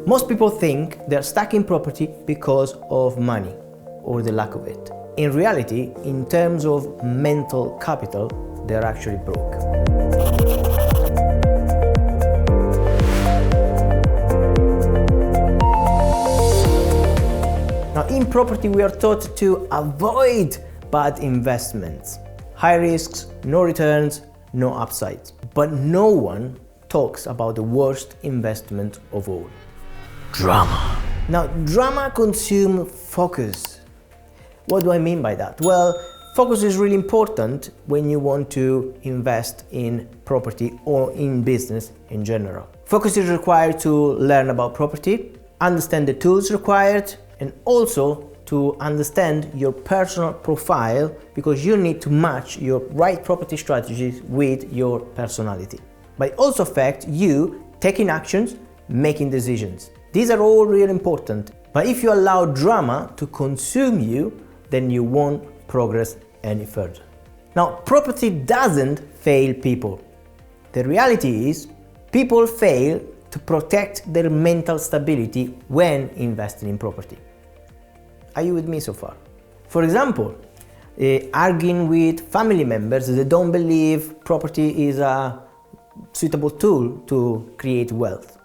Most people think they're stuck in property because of money or the lack of it. In reality, in terms of mental capital, they're actually broke. Now, in property, we are taught to avoid bad investments. High risks, no returns, no upsides. But no one talks about the worst investment of all. Drama. Now, drama consumes focus. What do I mean by that? Well, focus is really important when you want to invest in property or in business in general. Focus is required to learn about property, understand the tools required, and also to understand your personal profile, because you need to match your right property strategies with your personality. But it also affects you taking actions, making decisions. These are all really important. But if you allow drama to consume you, then you won't progress any further. Now, property doesn't fail people. The reality is, people fail to protect their mental stability when investing in property. Are you with me so far? For example, arguing with family members that don't believe property is a suitable tool to create wealth.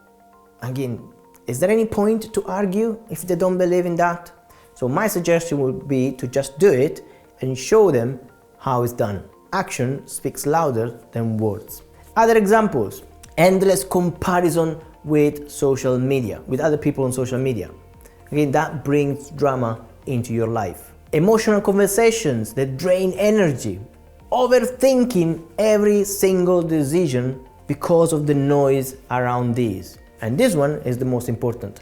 Again, is there any point to argue if they don't believe in that? So my suggestion would be to just do it and show them how it's done. Action speaks louder than words. Other examples: endless comparison with social media, with other people on social media. Again, that brings drama into your life. Emotional conversations that drain energy. Overthinking every single decision because of the noise around these. And this one is the most important.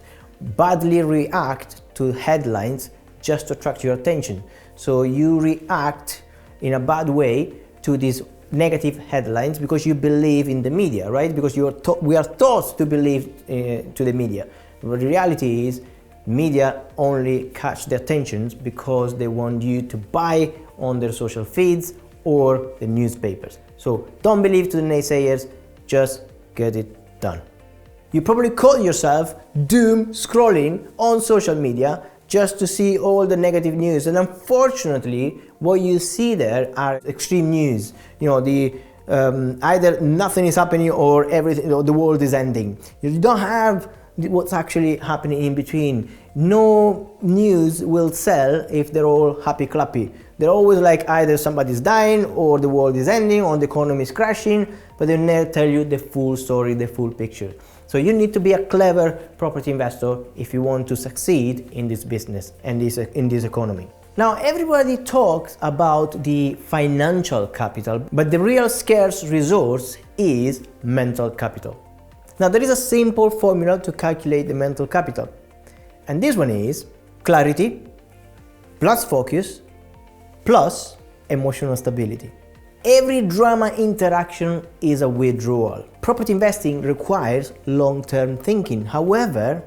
Badly react to headlines just to attract your attention. So you react in a bad way to these negative headlines because you believe in the media, right? Because we are taught to believe to the media. But the reality is, media only catch the attention because they want you to buy on their social feeds or the newspapers. So don't believe to the naysayers, just get it done. You probably call yourself doom scrolling on social media just to see all the negative news, and unfortunately what you see there are extreme news. You know, either nothing is happening or everything, you know, the world is ending. You don't have what's actually happening in between. No news will sell if they're all happy clappy. They're always like either somebody's dying or the world is ending or the economy is crashing, but they never tell you the full story, the full picture. So you need to be a clever property investor if you want to succeed in this business and in this economy. Now, everybody talks about the financial capital, but the real scarce resource is mental capital. Now, there is a simple formula to calculate the mental capital, and this one is clarity plus focus plus emotional stability. Every drama interaction is a withdrawal. Property investing requires long-term thinking. However,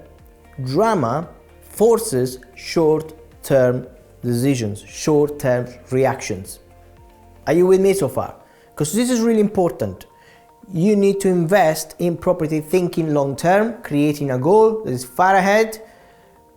drama forces short-term decisions, short-term reactions. Are you with me so far? Because this is really important. You need to invest in property thinking long-term, creating a goal that is far ahead.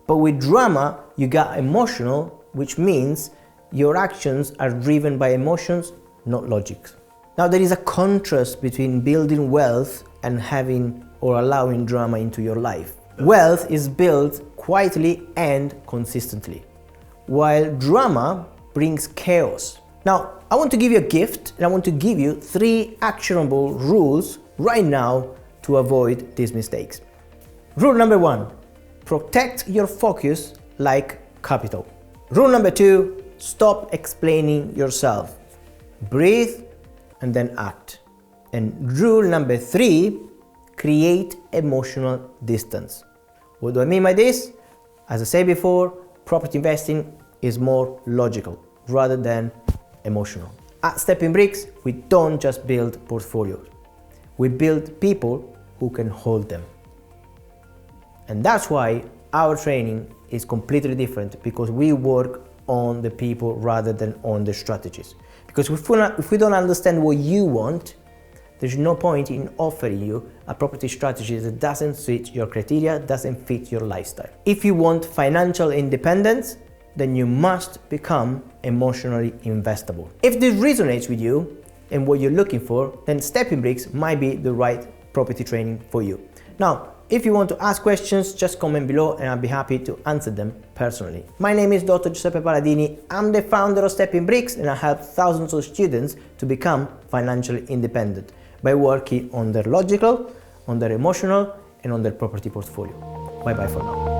But with drama, you got emotional, which means your actions are driven by emotions, not logic. Now, there is a contrast between building wealth and having or allowing drama into your life. Wealth is built quietly and consistently, while drama brings chaos. Now, I want to give you a gift, and I want to give you 3 actionable rules right now to avoid these mistakes. Rule number 1, protect your focus like capital. Rule number 2, stop explaining yourself. Breathe and then act. And rule number 3, create emotional distance. What do I mean by this? As I said before, property investing is more logical rather than emotional. At Stepping Bricks, we don't just build portfolios. We build people who can hold them. And that's why our training is completely different, because we work on the people rather than on the strategies. Because if we don't understand what you want, There's no point in offering you a property strategy that doesn't fit your criteria, doesn't fit your lifestyle. If you want financial independence, then you must become emotionally investable. If this resonates with you and what you're looking for, then Stepping Bricks might be the right property training for you. Now, if you want to ask questions, just comment below and I'll be happy to answer them personally. My name is Dr. Giuseppe Paladini. I'm the founder of Stepping Bricks and I help thousands of students to become financially independent by working on their logical, on their emotional, and on their property portfolio. Bye bye for now.